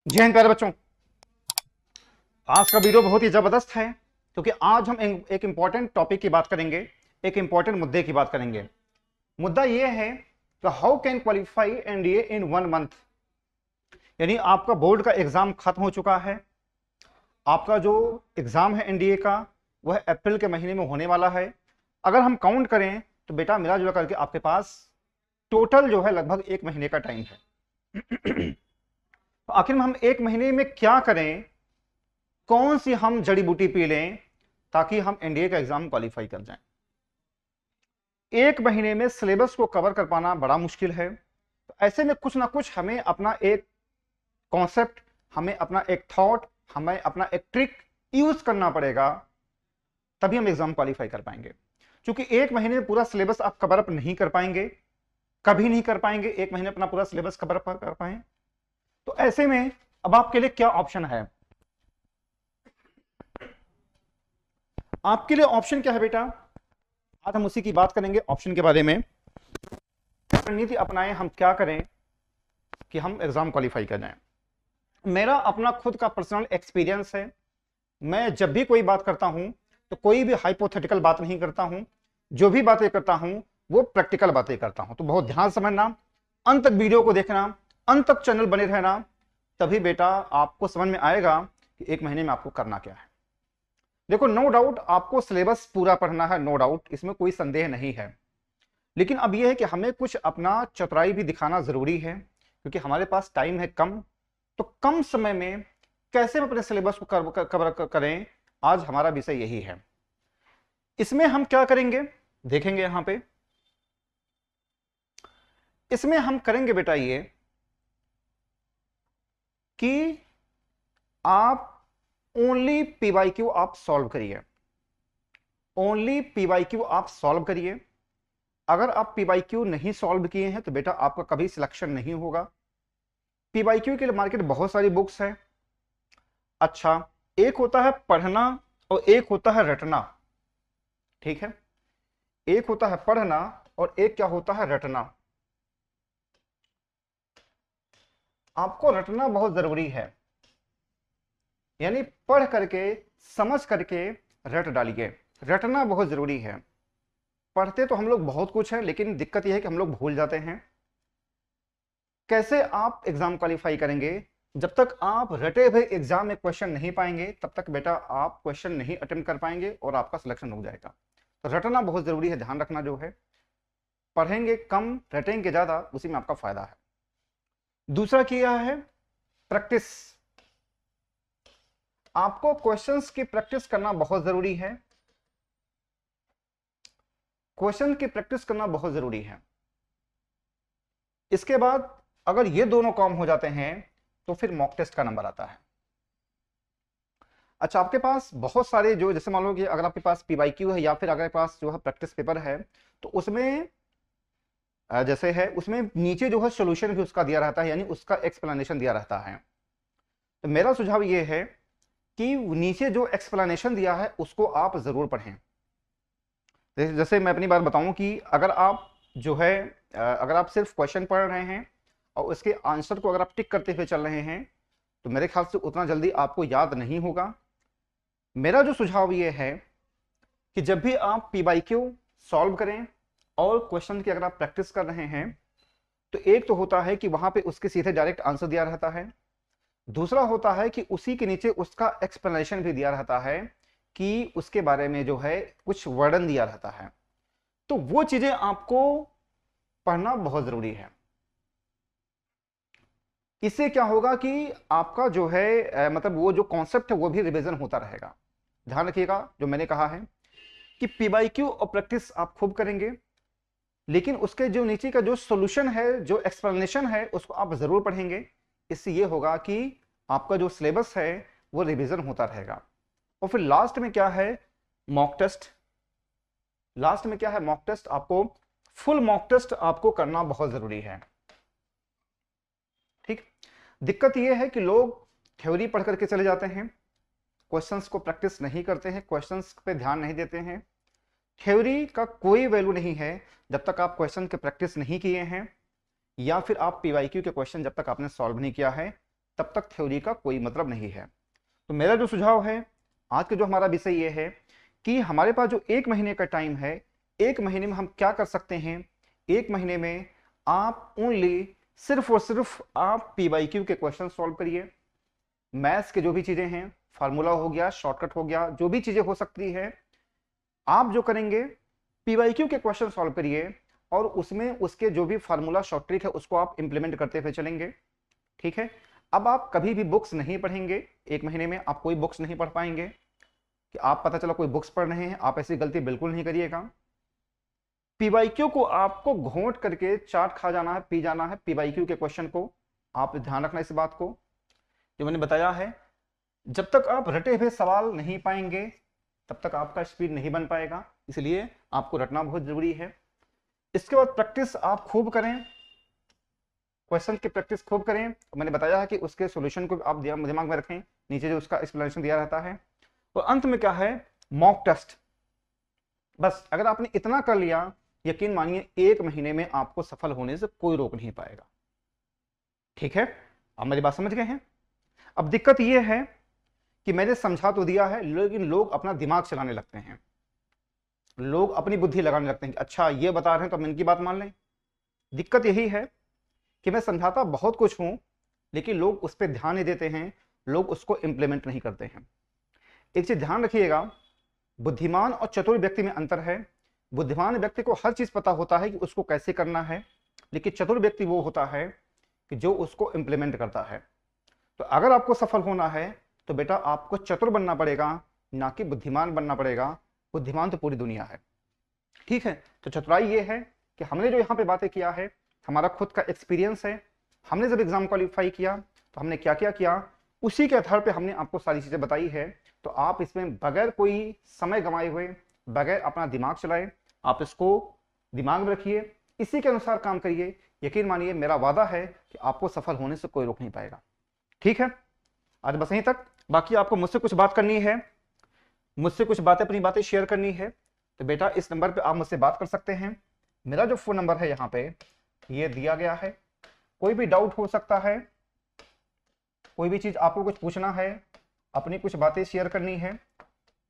जय हिंद प्यारे बच्चों। आज का वीडियो बहुत ही जबरदस्त है क्योंकि आज हम एक इंपॉर्टेंट टॉपिक की बात करेंगे, एक इंपॉर्टेंट मुद्दे की बात करेंगे। मुद्दा यह है कि how can qualify NDA in 1 month. यानी आपका बोर्ड का एग्जाम खत्म हो चुका है, आपका जो एग्जाम है एनडीए का वह अप्रैल के महीने में होने वाला है। अगर हम काउंट करें तो बेटा मिला जुला करके आपके पास टोटल जो है लगभग 1 महीने का टाइम है। तो आखिर में हम 1 महीने में क्या करें, कौन सी हम जड़ी बूटी पी लें ताकि हम एनडीए का एग्जाम क्वालिफाई कर जाएं। 1 महीने में सिलेबस को कवर कर पाना बड़ा मुश्किल है, तो ऐसे में कुछ ना कुछ हमें अपना एक कॉन्सेप्ट, हमें अपना एक थॉट, हमें अपना एक ट्रिक यूज करना पड़ेगा, तभी हम एग्जाम क्वालिफाई कर पाएंगे। क्योंकि 1 महीने में पूरा सिलेबस आप कवर अप नहीं कर पाएंगे, कभी नहीं कर पाएंगे 1 महीने अपना पूरा सिलेबस कवर अप कर पाए। तो ऐसे में अब आपके लिए क्या ऑप्शन है? आपके लिए ऑप्शन क्या है बेटा? आज हम उसी की बात करेंगे, ऑप्शन के बारे में। रणनीति अपनाएं, हम क्या करें कि हम एग्जाम क्वालिफाई कर जाएं। मेरा अपना खुद का पर्सनल एक्सपीरियंस है। मैं जब भी कोई बात करता हूं तो कोई भी हाइपोथेटिकल बात नहीं करता हूं, जो भी बातें करता हूं वो प्रैक्टिकल बातें करता हूं। तो बहुत ध्यान समझना, अंत तक वीडियो को देखना, अंत तक चैनल बने रहना, तभी बेटा आपको समझ में आएगा कि 1 महीने में आपको करना क्या है। देखो, नो डाउट आपको सिलेबस पूरा पढ़ना है, नो डाउट, इसमें कोई संदेह नहीं है। लेकिन अब यह है कि हमें कुछ अपना चतुराई भी दिखाना जरूरी है, क्योंकि हमारे पास टाइम है कम। तो कम समय में कैसे हम अपने सिलेबस को कवर करें, आज हमारा विषय यही है। इसमें हम क्या करेंगे देखेंगे यहां पे। इसमें हम करेंगे बेटा ये कि आप ओनली पीवाईक्यू आप सॉल्व करिए, ओनली पीवाईक्यू आप सॉल्व करिए। अगर आप पीवाईक्यू नहीं सॉल्व किए हैं तो बेटा आपका कभी सिलेक्शन नहीं होगा। पीवाईक्यू के लिए मार्केट बहुत सारी बुक्स है। अच्छा, एक होता है पढ़ना और एक होता है रटना, ठीक है? एक होता है पढ़ना और एक क्या होता है रटना। आपको रटना बहुत जरूरी है, यानी पढ़ करके समझ करके रट डालिए। रटना बहुत जरूरी है। पढ़ते तो हम लोग बहुत कुछ है, लेकिन दिक्कत यह है कि हम लोग भूल जाते हैं। कैसे आप एग्जाम क्वालिफाई करेंगे? जब तक आप रटे हुए एग्जाम में क्वेश्चन नहीं पाएंगे तब तक बेटा आप क्वेश्चन नहीं अटेम्प्ट कर पाएंगे और आपका सिलेक्शन हो जाएगा। तो रटना बहुत जरूरी है, ध्यान रखना। जो है पढ़ेंगे कम रटेंगे ज्यादा, उसी में आपका फायदा है। दूसरा किया है प्रैक्टिस। आपको क्वेश्चंस की प्रैक्टिस करना बहुत जरूरी है, क्वेश्चन की प्रैक्टिस करना बहुत जरूरी है। इसके बाद अगर ये दोनों काम हो जाते हैं तो फिर मॉक टेस्ट का नंबर आता है। अच्छा, आपके पास बहुत सारे जो, जैसे मान लो कि अगर आपके पास पीवाईक्यू है या फिर अगर आपके पास जो है प्रैक्टिस पेपर है, तो उसमें जैसे है उसमें नीचे जो है सोल्यूशन भी उसका दिया रहता है, यानी उसका एक्सप्लेनेशन दिया रहता है। तो मेरा सुझाव ये है कि नीचे जो एक्सप्लेनेशन दिया है उसको आप जरूर पढ़ें। जैसे मैं अपनी बात बताऊं कि अगर आप जो है अगर आप सिर्फ क्वेश्चन पढ़ रहे हैं और उसके आंसर को अगर आप टिक करते हुए चल रहे हैं तो मेरे ख्याल से उतना जल्दी आपको याद नहीं होगा। मेरा जो सुझाव ये है कि जब भी आप पीवाईक्यू सॉल्व करें और क्वेश्चन की अगर आप प्रैक्टिस कर रहे हैं, तो एक तो होता है कि वहां पे उसके सीधे डायरेक्ट आंसर दिया रहता है, दूसरा होता है कि उसी के नीचे उसका एक्सप्लेनेशन भी दिया रहता है कि उसके बारे में जो है कुछ वर्णन दिया रहता है। तो वो चीजें आपको पढ़ना बहुत जरूरी है। इससे क्या होगा कि आपका जो है मतलब वो जो कॉन्सेप्ट है वो भी रिवीजन होता रहेगा। ध्यान रखिएगा जो मैंने कहा है कि पीवाईक्यू और प्रैक्टिस आप खूब करेंगे, लेकिन उसके जो नीचे का जो सॉल्यूशन है, जो एक्सप्लेनेशन है, उसको आप जरूर पढ़ेंगे। इससे ये होगा कि आपका जो सिलेबस है वो रिवीजन होता रहेगा। और फिर लास्ट में क्या है? Mock test. लास्ट में क्या है? Mock test. आपको फुल मॉक टेस्ट आपको करना बहुत जरूरी है, ठीक? दिक्कत यह है कि लोग थ्योरी पढ़ करके चले जाते हैं, क्वेश्चंस को प्रैक्टिस नहीं करते हैं, क्वेश्चंस पे ध्यान नहीं देते हैं। थ्योरी का कोई वैल्यू नहीं है जब तक आप क्वेश्चन के प्रैक्टिस नहीं किए हैं, या फिर आप पीवाईक्यू के क्वेश्चन जब तक आपने सॉल्व नहीं किया है तब तक थ्योरी का कोई मतलब नहीं है। तो मेरा जो सुझाव है, आज का जो हमारा विषय ये है कि हमारे पास जो 1 महीने का टाइम है, 1 महीने में हम क्या कर सकते हैं। 1 महीने में आप ओनली सिर्फ और सिर्फ आप पीवाईक्यू के क्वेश्चन सॉल्व करिए। मैथ्स के जो भी चीजें हैं, फार्मूला हो गया, शॉर्टकट हो गया, जो भी चीजें हो सकती है, आप जो करेंगे पीवाईक्यू के क्वेश्चन सॉल्व करिए और उसमें उसके जो भी फार्मूला शॉर्ट ट्रिक है उसको आप इंप्लीमेंट करते हुए चलेंगे। ठीक है। अब आप कभी भी बुक्स नहीं पढ़ेंगे, 1 महीने में आप कोई बुक्स नहीं पढ़ पाएंगे कि आप पता चला कोई बुक्स पढ़ रहे हैं, आप ऐसी गलती बिल्कुल नहीं करिएगा। पीवाईक्यू को आपको घोंट करके चाट खा जाना है, पी जाना है पीवाईक्यू के क्वेश्चन को। आप ध्यान रखना इस बात को जो मैंने बताया है। जब तक आप रटे हुए सवाल नहीं पाएंगे तब तक आपका स्पीड नहीं बन पाएगा, इसलिए आपको रटना बहुत जरूरी है। इसके बाद प्रैक्टिस आप खूब करें, क्वेश्चन की प्रैक्टिस खूब करें। मैंने बताया है कि उसके सॉल्यूशन को आप दिमाग में रखें, नीचे जो उसका एक्सप्लेनेशन दिया रहता है। और अंत में क्या है, मॉक टेस्ट। बस अगर आपने इतना कर लिया, यकीन मानिए 1 महीने में आपको सफल होने से कोई रोक नहीं पाएगा। ठीक है, आप मेरी बात समझ गए हैं। अब दिक्कत यह है कि मैंने समझा तो दिया है, लेकिन लोग अपना दिमाग चलाने लगते हैं, लोग अपनी बुद्धि लगाने लगते हैं कि अच्छा ये बता रहे हैं तो हम इनकी बात मान लें। दिक्कत यही है कि मैं समझाता बहुत कुछ हूं, लेकिन लोग उस पर ध्यान नहीं देते हैं, लोग उसको इंप्लीमेंट नहीं करते हैं। एक चीज ध्यान रखिएगा, बुद्धिमान और चतुर व्यक्ति में अंतर है। बुद्धिमान व्यक्ति को हर चीज पता होता है कि उसको कैसे करना है, लेकिन चतुर व्यक्ति वो होता है कि जो उसको इंप्लीमेंट करता है। तो अगर आपको सफल होना है तो बेटा आपको चतुर बनना पड़ेगा, ना कि बुद्धिमान बनना पड़ेगा। बुद्धिमान तो पूरी दुनिया है। ठीक है, तो चतुराई ये है कि हमने जो यहाँ पे बातें किया है, हमारा खुद का एक्सपीरियंस है। हमने जब एग्जाम क्वालिफाई किया तो हमने क्या क्या किया, उसी के आधार पे हमने आपको सारी चीजें बताई है। तो आप इसमें बगैर कोई समय गंवाए हुए, बगैर अपना दिमाग चलाए, आप इसको दिमाग में रखिए, इसी के अनुसार काम करिए। यकीन मानिए मेरा वादा है कि आपको सफल होने से कोई रोक नहीं पाएगा। ठीक है, आज बस यहीं तक। बाकी आपको मुझसे कुछ बात करनी है, मुझसे कुछ बातें, अपनी बातें शेयर करनी है, तो बेटा इस नंबर पे आप मुझसे बात कर सकते हैं। मेरा जो फोन नंबर है यहाँ पे ये दिया गया है। कोई भी डाउट हो सकता है, कोई भी चीज आपको कुछ पूछना है, अपनी कुछ बातें शेयर करनी है,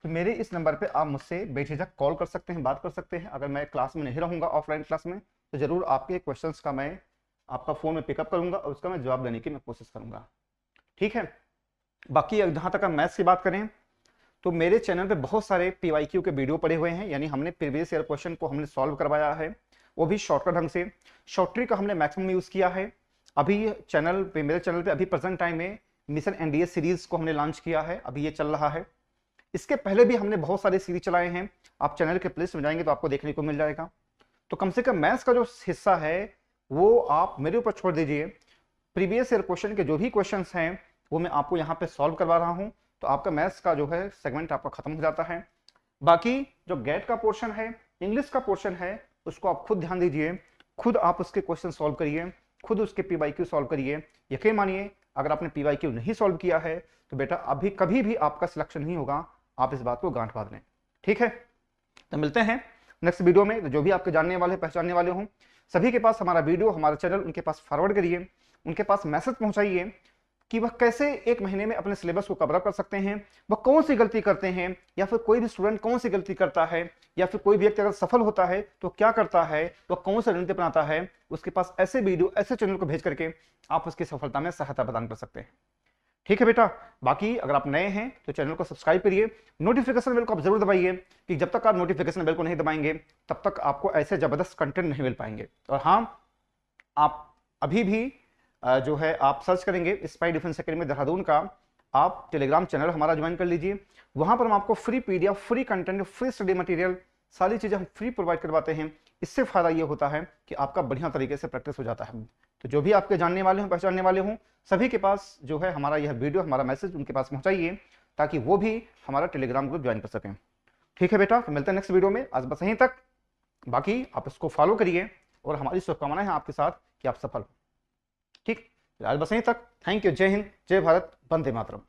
तो मेरे इस नंबर पे आप मुझसे बेझिझक कॉल कर सकते हैं, बात कर सकते हैं। अगर मैं क्लास में नहीं रहूंगा, ऑफलाइन क्लास में, तो जरूर आपके क्वेश्चंस का मैं आपका फोन में पिकअप करूंगा और उसका मैं जवाब देने की मैं कोशिश करूंगा। ठीक है। बाकी जहां तक हम मैथ्स की बात करें तो मेरे चैनल पे बहुत सारे पीवाईक्यू के वीडियो पड़े हुए हैं, यानी हमने प्रीवियस ईयर क्वेश्चन को हमने सॉल्व करवाया है, वो भी शॉर्टकट ढंग से। शॉर्ट ट्रिक का हमने मैक्सिमम यूज किया है। अभी चैनल पे, मेरे चैनल पे अभी प्रेजेंट टाइम में मिशन एनडीए सीरीज को हमने लॉन्च किया है, अभी ये चल रहा है। इसके पहले भी हमने बहुत सारे सीरीज चलाए हैं, आप चैनल के प्लेलिस्ट में जाएंगे तो आपको देखने को मिल जाएगा। तो कम से कम मैथ्स का जो हिस्सा है वो आप मेरे ऊपर छोड़ दीजिए। प्रीवियस ईयर क्वेश्चन के जो भी क्वेश्चन हैं वो मैं आपको यहाँ पे सॉल्व करवा रहा हूँ, तो आपका मैथ्स का जो है सेगमेंट आपका खत्म हो जाता है। बाकी जो गेट का पोर्शन है, इंग्लिश का पोर्शन है, उसको आप खुद ध्यान दीजिए, खुद आप उसके क्वेश्चन सॉल्व करिए, खुद उसके पीवाईक्यू सॉल्व करिए। यकीन मानिए अगर आपने पीवाईक्यू नहीं सॉल्व किया है तो बेटा अभी कभी भी आपका सिलेक्शन नहीं होगा, आप इस बात को गांठ बांध लें। ठीक है, तो मिलते हैं नेक्स्ट वीडियो में। तो जो भी आपके जानने वाले, पहचानने वाले हों, सभी के पास हमारा वीडियो, हमारा चैनल उनके पास फॉरवर्ड करिए, उनके पास मैसेज पहुंचाइए कि वह कैसे 1 महीने में अपने सिलेबस को कवर कर सकते हैं, वह कौन सी गलती करते हैं, या फिर कोई भी स्टूडेंट कौन सी गलती करता है, या फिर कोई व्यक्ति अगर सफल होता है तो क्या करता है, वह कौन सा रणनीति अपनाता है। उसके पास ऐसे वीडियो, ऐसे चैनल को भेज करके आप उसकी सफलता में सहायता प्रदान कर सकते हैं। ठीक है बेटा, बाकी अगर आप नए हैं तो चैनल को सब्सक्राइब करिए, नोटिफिकेशन बेल को आप जरूर दबाइए, कि जब तक आप नोटिफिकेशन बेल को नहीं दबाएंगे तब तक आपको ऐसे जबरदस्त कंटेंट नहीं मिल पाएंगे। और हाँ, आप अभी भी जो है आप सर्च करेंगे स्पाई डिफेंस एकेडमी देहरादून का, आप टेलीग्राम चैनल हमारा ज्वाइन कर लीजिए। वहां पर हम आपको free PDF, free content, free study material, सारी चीजें हम फ्री प्रोवाइड करवाते हैं। इससे फायदा ये होता है कि आपका बढ़िया तरीके से प्रैक्टिस हो जाता है। तो जो भी आपके जानने वाले हों, पहचानने वाले हों, सभी के पास जो है हमारा यह वीडियो, हमारा मैसेज उनके पास पहुंचाइए, ताकि वो भी हमारा टेलीग्राम ग्रुप ज्वाइन कर सकें। ठीक है बेटा, तो मिलते हैं नेक्स्ट वीडियो में। आज बस यहीं तक, बाकी आप इसको फॉलो करिए और हमारी शुभकामनाएं हैं आपके साथ कि आप सफल हो। ठीक, आज बस यहीं तक। Thank you. जय हिंद, जय भारत, वंदे मातरम।